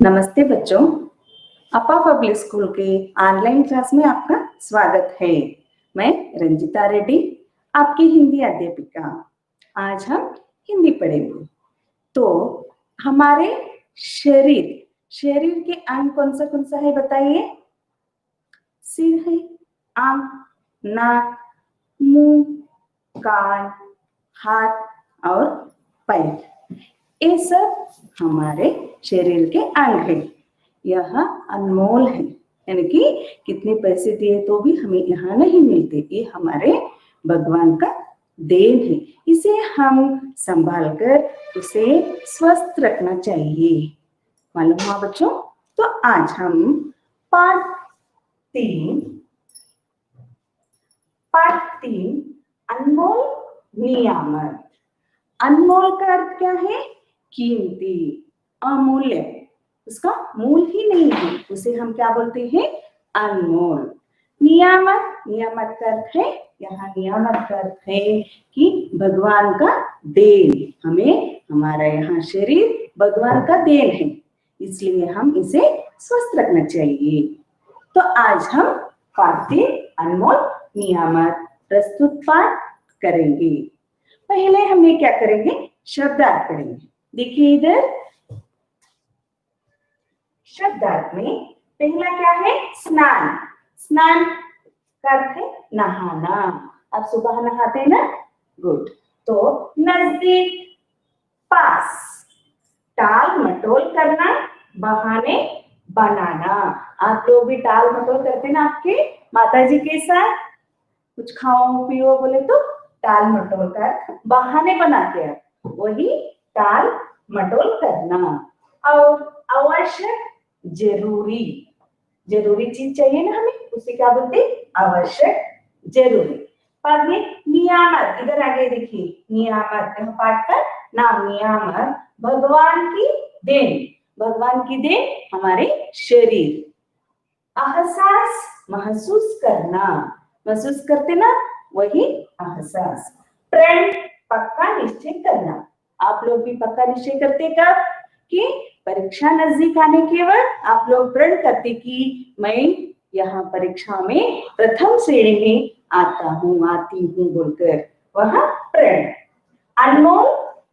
नमस्ते बच्चों, अपा पब्लिक स्कूल के ऑनलाइन क्लास में आपका स्वागत है। मैं रंजिता रेड्डी, आपकी हिंदी अध्यापिका। आज हम हिंदी पढ़ेंगे। तो हमारे शरीर के अंग कौन सा है बताइए। सिर है, आंख, नाक, मुंह, कान, हाथ और पैर, ये सब हमारे शरीर के अंग है। यह अनमोल है, यानी कि कितने पैसे दिए तो भी हमें यहाँ नहीं मिलते। ये हमारे भगवान का देन है। इसे हम संभाल कर उसे स्वस्थ रखना चाहिए। मालूम हुआ बच्चों? तो आज हम पाठ 3 अनमोल नियामत। अनमोल का अर्थ क्या है? कीमती, अमूल्य, उसका मूल ही नहीं है, उसे हम क्या बोलते हैं? अनमोल। नियामत का अर्थ है, यहाँ नियामत का अर्थ है कि भगवान का देन। हमें हमारा यहाँ शरीर भगवान का देन है, इसलिए हम इसे स्वस्थ रखना चाहिए। तो आज हम पाठ 3 अनमोल नियामत प्रस्तुत पाठ करेंगे। पहले हम ये क्या करेंगे? शब्दार्थ पढ़ेंगे। देखिए इधर शब्दार्थ में पहला क्या है? स्नान। स्नान का अर्थ है नहाना। आप सुबह नहाते हैं ना? गुड। तो नजदीक, पास, टाल मटोल करना, बहाने बनाना। आप लोग भी टाल मटोल करते ना आपके माताजी के साथ? कुछ खाओ पियो बोले तो टाल मटोल कर बहाने बनाते हैं, वही टाल मटोल करना। और आवश्यक, जरूरी चीज चाहिए ना हमें, उसे क्या बोलते? आवश्यक, जरूरी। बाद में नियामत, इधर आगे देखिए नियामत, पाठ का नाम नियामत, भगवान की देन। भगवान की देन हमारे शरीर। अहसास, महसूस करना, महसूस करते ना, वही अहसास। प्रण, पक्का निश्चय करना। आप लोग भी पक्का निश्चय करते कब? कि परीक्षा नजदीक आने के वक्त आप लोग प्रण करते कि मैं यहाँ परीक्षा में प्रथम श्रेणी में आता हूँ, आती हूँ बोलकर, वह प्रण। अनमोल,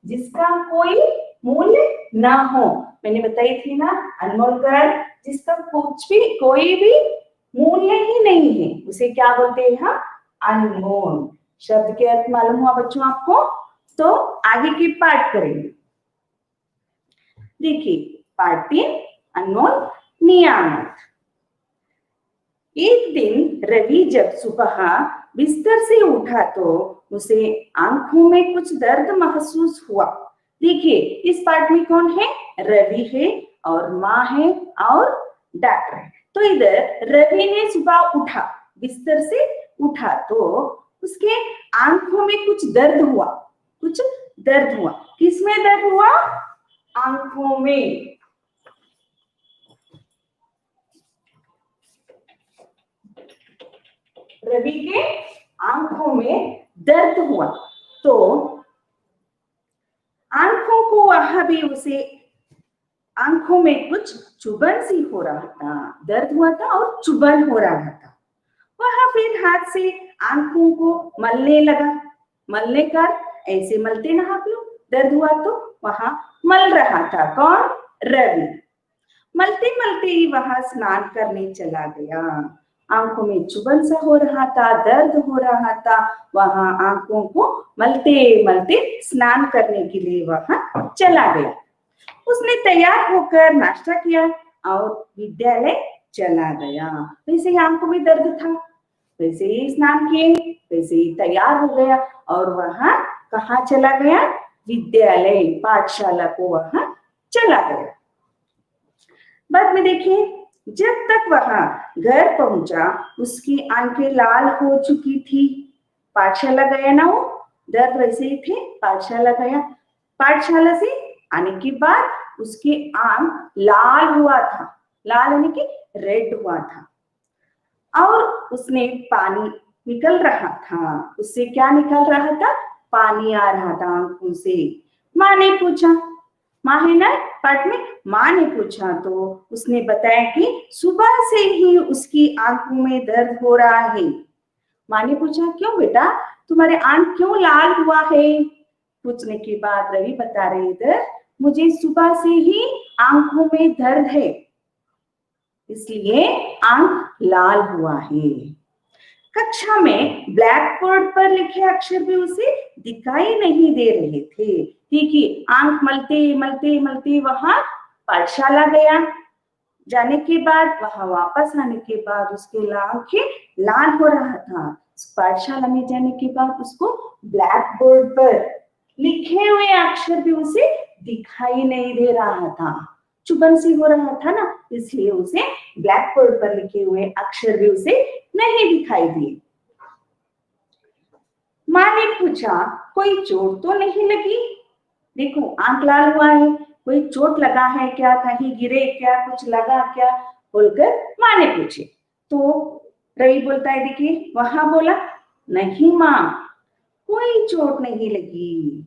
जिसका कोई मूल्य ना हो। मैंने बताई थी ना, अनमोल कर जिसका कुछ भी कोई भी मूल्य ही नहीं है, उसे क्या बोलते हैं हम? अनमोल। शब्द के अर्थ मालूम हुआ बच्चों आपको? तो आगे की पाठ करेंगे। देखिए पाठ 3 अनमोल नियामत। एक दिन रवि जब सुबह बिस्तर से उठा तो उसे आंखों में कुछ दर्द महसूस हुआ। देखिए इस पाठ में कौन है? रवि है और माँ है और डॉक्टर है। तो इधर रवि ने सुबह उठा, बिस्तर से उठा तो उसके आंखों में कुछ दर्द हुआ। कुछ दर्द हुआ। किसमें दर्द हुआ? आंखों में। रवि के आंखों में दर्द हुआ तो आंखों को वहां भी उसे आंखों में कुछ चुभन सी हो रहा था। दर्द हुआ था और चुभन हो रहा था। वह फिर हाथ से आंखों को मलने लगा। मलने कर ऐसे मलते ना आप लोग, दर्द हुआ तो वहां मल रहा था। कौन? रवि। मलते मलते ही वहां स्नान करने चला गया। आंखों में चुभन सा हो रहा था, दर्द हो रहा था, वहां आंखों को मलते मलते स्नान करने के लिए वहां चला गया। उसने तैयार होकर नाश्ता किया और विद्यालय चला गया। वैसे ही आंखों में दर्द था, वैसे ही स्नान किए, वैसे ही तैयार हो गया और वहां कहाँ चला गया? विद्यालय, पाठशाला को वहां चला गया। बाद में देखिए जब तक वहां घर पहुंचा उसकी आंखें लाल हो चुकी थी। पाठशाला गया ना वो, दर्द वैसे ही थे, पाठशाला गया। पाठशाला से आने के बाद उसकी आंख लाल हुआ था। लाल यानी कि रेड हुआ था और उसने पानी निकल रहा था। उससे क्या निकल रहा था? पानी आ रहा था आंखों से। माँ ने पूछा माहिना पाठ में माँ ने पूछा तो उसने बताया कि सुबह से ही उसकी आंखों में दर्द हो रहा है। माँ ने पूछा क्यों बेटा, तुम्हारे आंख क्यों लाल हुआ है? पूछने के बाद रवि बता रहे इधर, मुझे सुबह से ही आंखों में दर्द है, इसलिए आंख लाल हुआ है। कक्षा में ब्लैक बोर्ड पर लिखे अक्षर भी उसे दिखाई नहीं दे रहे थे। देखिए, आंख मलते मलते मलते वहां पाठशाला गया। जाने के बाद वहां वापस आने के बाद उसके आंखें लाल हो रहा था। पाठशाला में जाने के बाद उसको ब्लैक बोर्ड पर लिखे हुए अक्षर भी उसे दिखाई नहीं दे रहा था। चुभन सी हो रहा था ना, इसलिए उसे ब्लैक बोर्ड पर लिखे हुए अक्षर भी उसे नहीं दिखाई दिए। माँ ने पूछा कोई चोट तो नहीं लगी? देखो, आंख लाल हुआ है, कोई चोट लगा है क्या, कहीं गिरे क्या, कुछ लगा क्या, बोलकर माँ ने पूछे। तो रवि बोलता है, देखिए वहां बोला, नहीं माँ, कोई चोट नहीं लगी।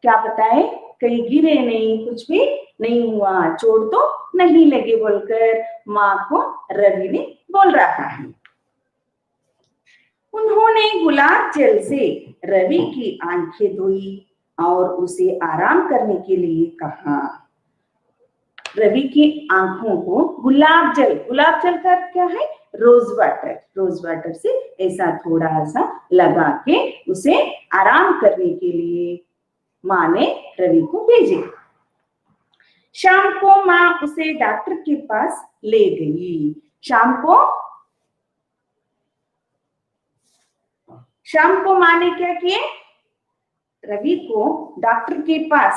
क्या बताए, कहीं गिरे नहीं, कुछ भी नहीं हुआ, चोट तो नहीं लगी, बोलकर माँ को रवि ने बोल रहा है। उन्होंने गुलाब जल से रवि की आंखें धोई और उसे आराम करने के लिए कहा। रवि की आंखों को गुलाब जल का क्या है, रोज वाटर से ऐसा थोड़ा सा लगा के उसे आराम करने के लिए माँ ने रवि को भेजे। शाम को माँ उसे डॉक्टर के पास ले गई। शाम को माँ ने क्या किए, रवि को डॉक्टर के पास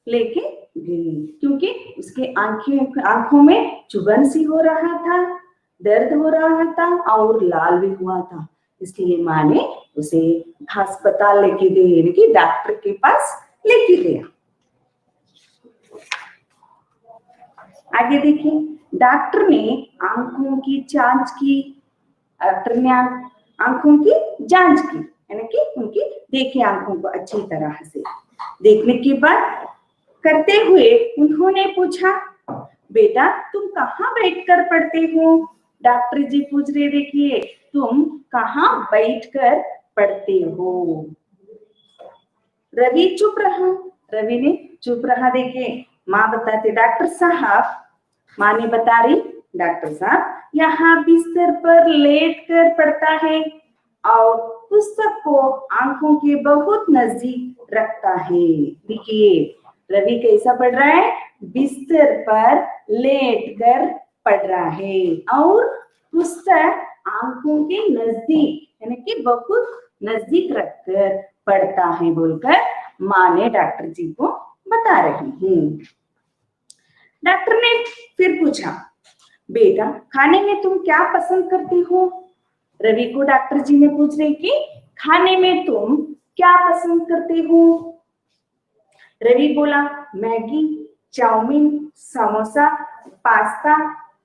लेके गई, क्योंकि उसके आंखों में चुभन सी हो रहा था, दर्द हो रहा था और लाल भी हुआ था। इसलिए माँ ने उसे अस्पताल लेके गई, यानी कि डॉक्टर के पास लेके गया। आगे देखिए, डॉक्टर ने आंखों की जांच की। डॉक्टर ने आंखों की जांच की, यानी कि उनकी देखे आंखों को अच्छी तरह से। देखने के बाद करते हुए उन्होंने पूछा, बेटा तुम कहाँ बैठकर पढ़ते हो? डॉक्टर जी पूछ रहे, देखिए तुम कहाँ बैठकर पढ़ते हो? रवि चुप रहा। रवि ने चुप रहा। देखिए, माँ बताते, डॉक्टर साहब, माँ ने बता रही, डॉक्टर साहब यहाँ बिस्तर पर लेट कर पढ़ता है और पुस्तक को आंखों के बहुत नजदीक रखता है। देखिए, रवि कैसा पढ़ रहा है, बिस्तर पर लेट कर पढ़ रहा है और पुस्तक आंखों के नजदीक, यानी कि बहुत नजदीक रखकर पढ़ता है, बोलकर माँ ने डॉक्टर जी को बता रही है। डॉक्टर ने फिर पूछा, बेटा खाने में तुम क्या पसंद करती हो? रवि को डॉक्टर जी ने पूछ रही कि खाने में तुम क्या पसंद करते हो? रवि बोला, Maggi, chowmein, samosa, pasta,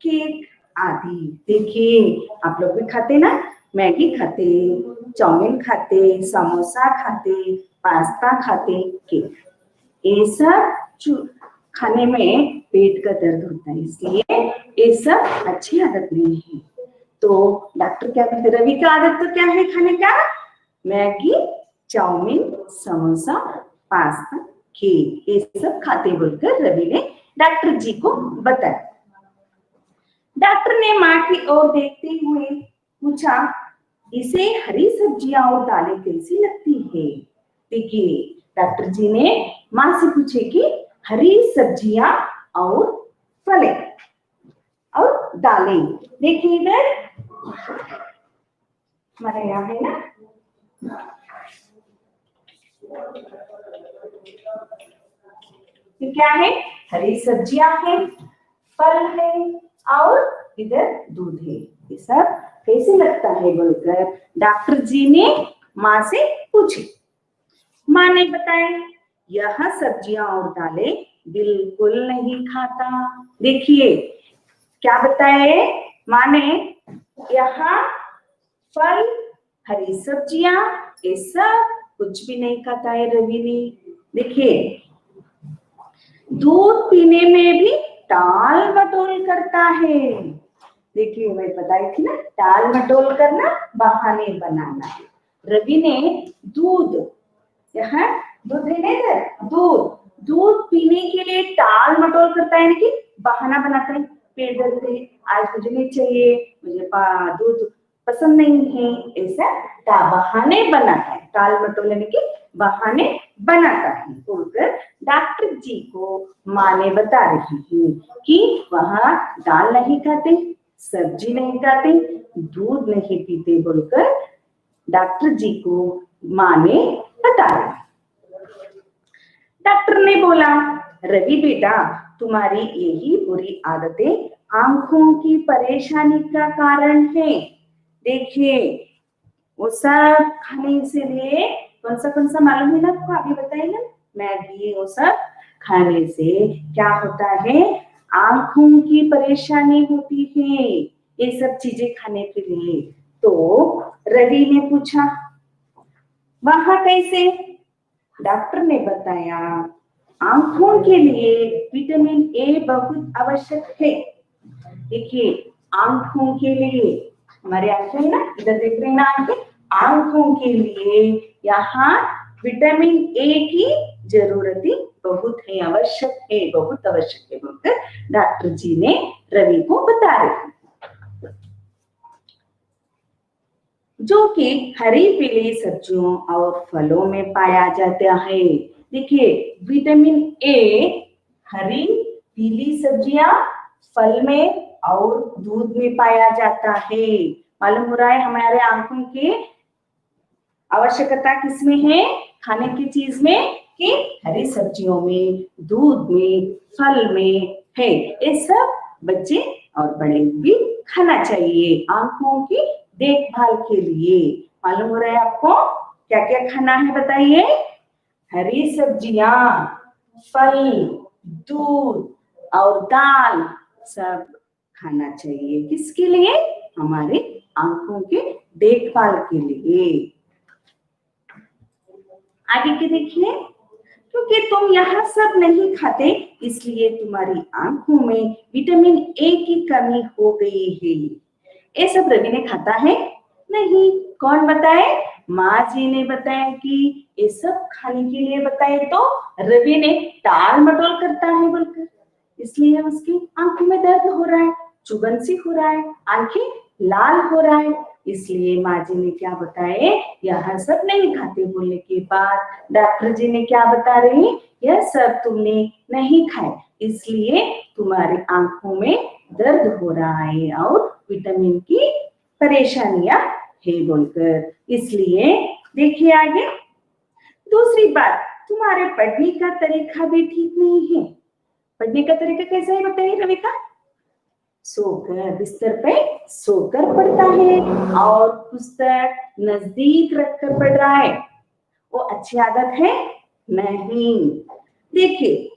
cake आदि। देखिए, आप लोग भी खाते ना, मैगी खाते, चाउमीन खाते, समोसा खाते, पास्ता खाते, केक। ये सब खाने में पेट का दर्द होता है, इसलिए ये सब अच्छी आदत नहीं है। तो डॉक्टर क्या कहते, रवि का आदत तो क्या है खाने का, Maggi, chowmein, samosa, pasta, cake, ये सब खाते बोलकर रवि ने डॉक्टर जी को बताया। डॉक्टर ने माँ की ओर देखते हुए पूछा, इसे हरी सब्जियां और दालें कैसी लगती है? देखिए, डॉक्टर जी ने माँ से पूछे कि हरी सब्जियां और फलें और दालें। देखिए इधर हमारे यहाँ है ना, क्या है, हरी सब्जियां हैं, फल है और इधर दूध है। ये सब कैसे लगता है बोलकर डॉक्टर जी ने माँ से पूछे। माँ ने बताया, यह सब्जियां और दालें बिल्कुल नहीं खाता। देखिए क्या बताए माँ ने, यहाँ फल, हरी सब्जियां, ये सब कुछ भी नहीं खाता है रवि ने। देखिए, दूध पीने में भी टाल मटोल करता है। देखिए मैं बताई थी ना, टाल मटोल करना, बहाने बनाना। रवि ने दूध, यहाँ दूध है ना, दूध दूध पीने के लिए टाल मटोल करता है, यानी कि बहाना बनाता है। पेट दर्द है, आज मुझे नहीं चाहिए, मुझे दूध पसंद नहीं है, ऐसा बहाने बनाता है। टाल मटोल यानी कि बहाने बनाता है बोलकर डॉक्टर जी को माँ ने बता रही है कि वहाँ दाल नहीं खाते, सब्जी नहीं खाते, दूध नहीं पीते बोलकर डॉक्टर जी को माँ ने बताया। डॉक्टर ने बोला, रवि बेटा, तुम्हारी यही बुरी आदतें आंखों की परेशानी का कारण है। देखिए वो सब खाने से लिए कौन सा मालूम है ना आपको, अभी बताइए ना, मैगी, वो सब खाने से क्या होता है, आंखों की परेशानी होती है, ये सब चीजें खाने के लिए। तो रवि ने पूछा वहां कैसे? डॉक्टर ने बताया आंखों के लिए विटामिन ए बहुत आवश्यक है। देखिए आंखों के लिए, हमारे आंखें है ना, इधर देख रहे हैं ना आंखें, आंखों के लिए यहाँ विटामिन ए की जरूरत बहुत है, आवश्यक है, बहुत आवश्यक है बोलकर डॉक्टर जी ने रवि को बता रहे, जो कि हरी पीली सब्जियों और फलों में पाया जाता है। देखिए विटामिन ए हरी पीली सब्जियां, फल में और दूध में पाया जाता है। मालूम हो रहा है हमारे आंखों की आवश्यकता किसमें है, खाने की चीज में, कि हरी सब्जियों में, दूध में, फल में है। ये सब बच्चे और बड़े भी खाना चाहिए आंखों की देखभाल के लिए। मालूम हो रहा है आपको क्या क्या खाना है, बताइए? हरी सब्जियां, फल, दूध और दाल सब खाना चाहिए। किसके लिए? हमारे आंखों के देखभाल के लिए। आगे के देखिए, क्योंकि तुम यहाँ सब नहीं खाते इसलिए तुम्हारी आंखों में विटामिन ए की कमी हो गई है। ये सब रवि ने खाता है? नहीं। कौन बताए? माँ जी ने बताया कि ये सब खाने के लिए बताए, तो रवि ने टाल मटोल करता है बोलकर, इसलिए उसकी आंखों में दर्द हो रहा है, चुभन सी हो रहा है, आंखें लाल हो रहा है। इसलिए माँ जी ने क्या बताए, यह सब नहीं खाते बोलने के बाद डॉक्टर जी ने क्या बता रहे, यह सब तुमने नहीं खाए इसलिए तुम्हारी आंखों में दर्द हो रहा है और विटामिन की परेशानियां है बोलकर। इसलिए देखिए आगे, दूसरी बात, तुम्हारे पढ़ने का तरीका भी ठीक नहीं है। पढ़ने का तरीका कैसा है बताइए रवि का? सोकर, बिस्तर पे सोकर पढ़ता है और पुस्तक नजदीक रखकर पढ़ रहा है। वो अच्छी आदत है नहीं। देखिए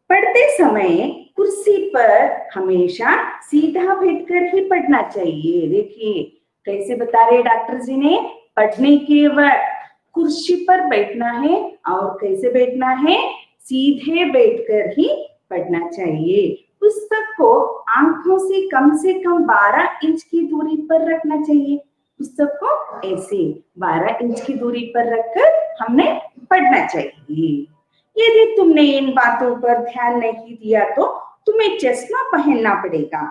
पढ़ते समय कुर्सी पर हमेशा सीधा बैठकर ही पढ़ना चाहिए। देखिए कैसे बता रहे डॉक्टर जी ने, पढ़ने के वक्त कुर्सी पर बैठना है और कैसे बैठना है, सीधे बैठकर ही पढ़ना चाहिए। पुस्तक को आंखों से कम 12 इंच की दूरी पर रखना चाहिए। पुस्तक को ऐसे 12 इंच की दूरी पर रखकर हमने पढ़ना चाहिए। यदि तुमने इन बातों पर ध्यान नहीं दिया तो तुम्हें चश्मा पहनना पड़ेगा।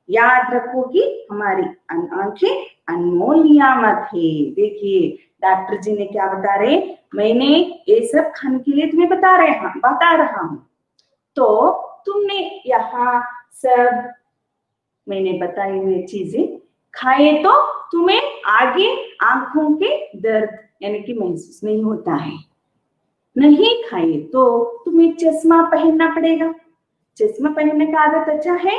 याद रखो कि हमारी आंखें अनमोल नियामत है। देखिए डॉक्टर जी ने क्या बता रहे, मैंने ये सब खाने के लिए तुम्हें बता रहा हूँ, तो तुमने यहाँ सब मैंने बताई हुई चीजें खाए तो तुम्हें आगे आंखों के दर्द यानी कि महसूस नहीं होता है। नहीं खाए तो तुम्हें चश्मा पहनना पड़ेगा। चश्मा पहनने का आदत अच्छा है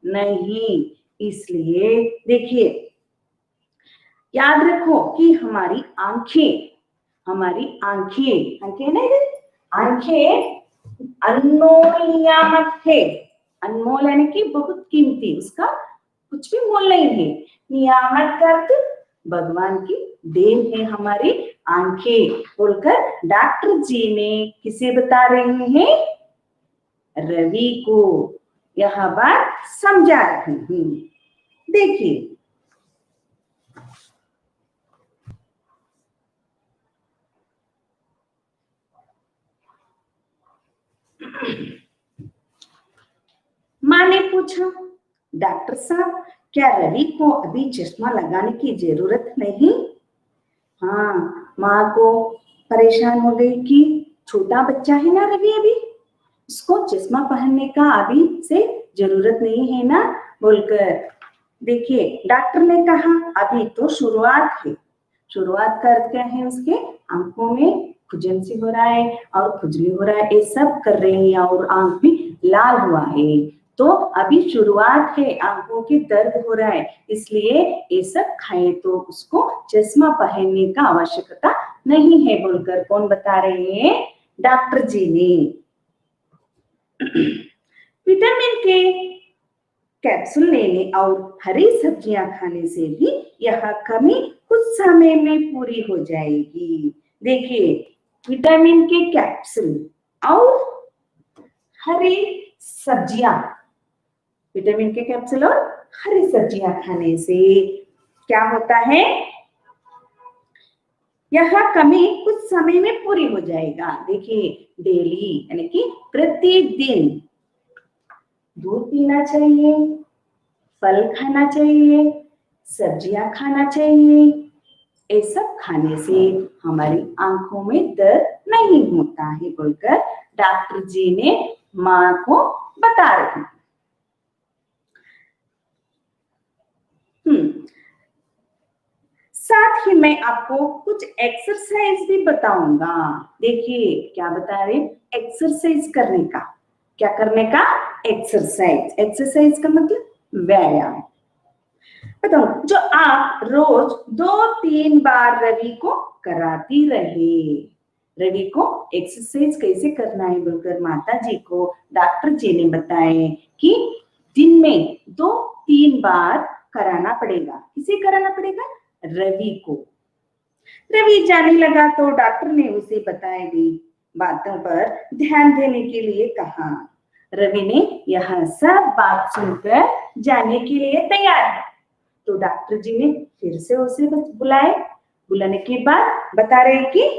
नहीं। इसलिए देखिए याद रखो कि हमारी आंखें नहीं, आंखें अनमोल नियामत है। अनमोल यानी कि बहुत कीमती, उसका कुछ भी मोल नहीं है। नियामत का अर्थ भगवान की देन है हमारी आंखें बोलकर डॉक्टर जी ने किसे बता रहे हैं? रवि को यह बात समझा रही हूं। देखिए माँ ने पूछा, डॉक्टर साहब क्या रवि को अभी चश्मा लगाने की जरूरत नहीं? हाँ, माँ को परेशान हो गई कि छोटा बच्चा है ना रवि, अभी उसको चश्मा पहनने का अभी से जरूरत नहीं है ना बोलकर। देखिए डॉक्टर ने कहा अभी तो शुरुआत है, शुरुआत करते हैं उसके आंखों में खुजन सी हो रहा है और खुजली हो रहा है, ये सब कर रही है और आंख भी लाल हुआ है, तो अभी शुरुआत है, आंखों के दर्द हो रहा है, इसलिए ये सब खाए तो उसको चश्मा पहनने का आवश्यकता नहीं है बोलकर कौन बता रहे हैं? डॉक्टर जी ने। विटामिन के कैप्सूल लेने और हरी सब्जियां खाने से भी यह कमी कुछ समय में पूरी हो जाएगी। देखिए विटामिन के कैप्सूल और हरी सब्जियां, विटामिन के कैप्सूल और हरी सब्जियां खाने से क्या होता है? यह कमी कुछ समय में पूरी हो जाएगा। देखिए डेली यानी कि प्रतिदिन दूध पीना चाहिए, फल खाना चाहिए, सब्जियां खाना चाहिए, ये सब खाने से हमारी आंखों में दर्द नहीं होता है बोलकर डॉक्टर जी ने माँ को बता रही। साथ ही मैं आपको कुछ एक्सरसाइज भी बताऊंगा। देखिए क्या बता रहे? एक्सरसाइज करने का। क्या करने का? एक्सरसाइज। एक्सरसाइज का मतलब व्यायाम। बताओ जो आप रोज 2-3 बार रवि को कराती रहे। रवि को एक्सरसाइज कैसे करना है बोलकर माता जी को डॉक्टर जी ने बताए कि दिन में 2-3 बार कराना पड़ेगा। किसे कराना पड़ेगा? रवि को। रवि जाने लगा तो डॉक्टर ने उसे बताई गई बातों पर ध्यान देने के लिए कहा। रवि ने यह सब बात सुनकर जाने के लिए तैयार है, तो डॉक्टर जी ने फिर से उसे बुलाए। बुलाने के बाद बता रहे कि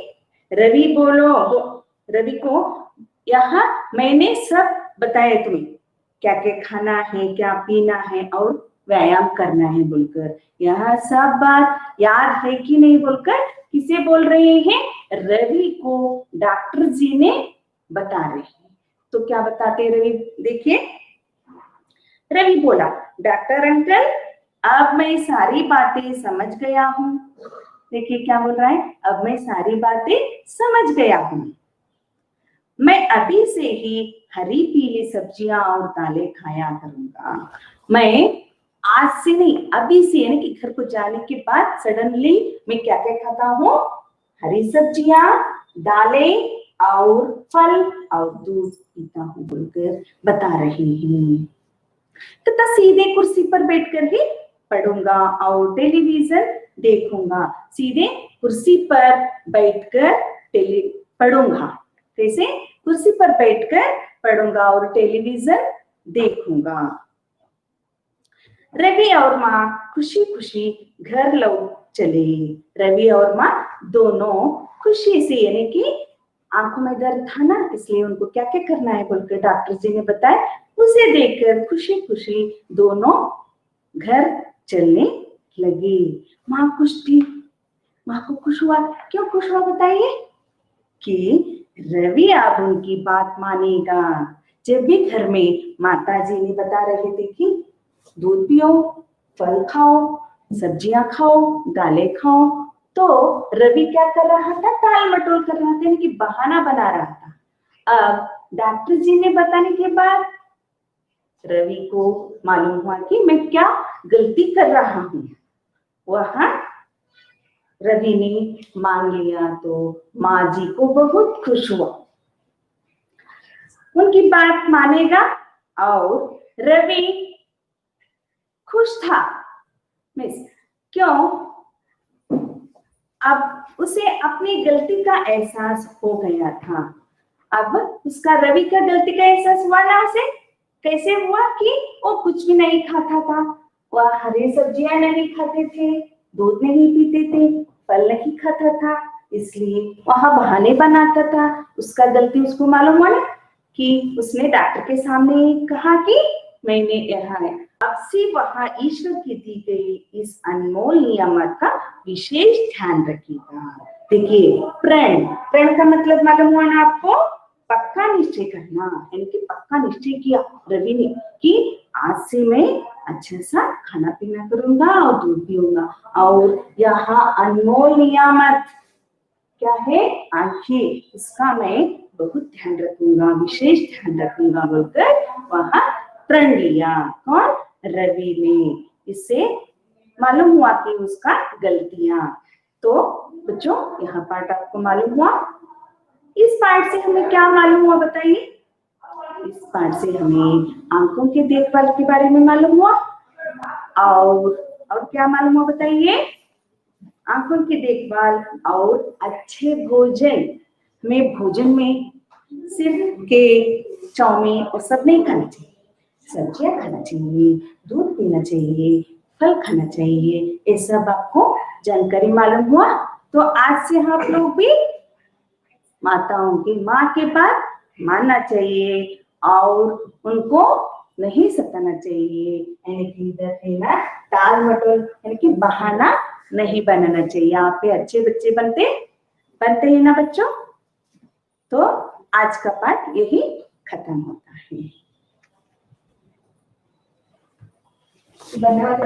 रवि बोलो, रवि को यहाँ मैंने सब बताया तुम्हें, क्या क्या खाना है, क्या पीना है और व्यायाम करना है बोलकर। यह सब बात याद है कि नहीं बोलकर किसे बोल रहे हैं? रवि को डॉक्टर जी ने बता रहे हैं। तो क्या बताते रवि? देखिए रवि बोला, डॉक्टर अंकल अब मैं सारी बातें समझ गया हूँ। देखिए क्या बोल रहा है? अब मैं सारी बातें समझ गया हूँ। मैं अभी से ही हरी पीली सब्जियां और दालें खाया करूंगा। मैं आज से नहीं, अभी से यानी कि घर को जाने के बाद सडनली मैं क्या क्या खाता हूँ? हरी सब्जियां, दालें और फल और दूध पीता हूँ बोलकर बता रही हूँ। तथा सीधे कुर्सी पर बैठकर ही पढ़ूंगा और टेलीविजन देखूंगा। सीधे कुर्सी पर बैठकर पढ़ूंगा। कैसे? कुर्सी पर बैठकर पढ़ूंगा और टेलीविजन देखूंगा। रवि और माँ खुशी खुशी घर लौट चले। रवि और माँ दोनों खुशी से, यानी कि आंखों में दर्द था ना, इसलिए उनको क्या क्या करना है बोलकर डॉक्टर जी ने बताया, उसे देखकर खुशी खुशी दोनों घर चलने लगी। माँ खुश थी। माँ को खुश हुआ। क्यों खुश हुआ बताइए? कि रवि अब उनकी बात मानेगा। जब भी घर में माता जी ने बता रहे थे कि दूध पियो, फल खाओ, सब्जियां खाओ, दालें खाओ, तो रवि क्या कर रहा था? टाल मटोल कर रहा था, यानी कि बहाना बना रहा था। अब डॉक्टर जी ने बताने के बाद रवि को मालूम हुआ कि मैं क्या गलती कर रहा हूँ। वहां रवि ने मान लिया तो माँ जी को बहुत खुश हुआ। उनकी बात मानेगा और रवि खुश था। मिस क्यों? अब उसे अपनी गलती का एहसास हो गया था। अब उसका रवि का गलती का एहसास हुआ ना उसे। कैसे हुआ कि वो कुछ भी नहीं खाता था, वह हरी सब्जियां नहीं खाते थे, दूध नहीं पीते थे, फल नहीं खाता था, इसलिए वहां बहाने बनाता था। उसका गलती उसको मालूम हुआ ना कि उसने डॉक्टर के सामने कहा कि मैंने यहाँ अब से वहां ईश्वर की दी गई इस अनमोल नियामत का विशेष ध्यान रखिएगा। देखिए, प्रण प्रण का मतलब मालूम हुआ ना आपको, पक्का निश्चय करना, यानी कि पक्का निश्चय किया रवि ने कि आज से मैं अच्छा सा खाना पीना करूंगा और दूध पीऊंगा, और यहाँ अनमोल नियामत क्या है, आंखें, इसका मैं बहुत ध्यान रखूंगा, विशेष ध्यान रखूंगा बोलकर वहां प्रण लिया। कौन? रवि ने। इससे मालूम हुआ कि उसका गलतियां। तो बच्चों, यहाँ पार्ट आपको मालूम हुआ। इस पार्ट से हमें क्या मालूम हुआ बताइए? इस पार्ट से हमें आंखों के देखभाल के बारे में मालूम हुआ, और क्या मालूम हुआ बताइए? आंखों की देखभाल और अच्छे भोजन। हमें भोजन में सिर्फ केक, चाउमीन और सब नहीं खाना चाहिए, सब्जियां खाना चाहिए, दूध पीना चाहिए, फल खाना चाहिए। ये सब आपको जानकारी मालूम हुआ। तो आज से आप लोग भी माताओं की माँ के बात मानना चाहिए और उनको नहीं सताना चाहिए, यानी कि इधर है ना टाल मटोल, यानी कि बहाना नहीं बनाना चाहिए। यहाँ पे अच्छे बच्चे बनते बनते हैं ना बच्चों। तो आज का पाठ यही खत्म होता है। धन्यवाद।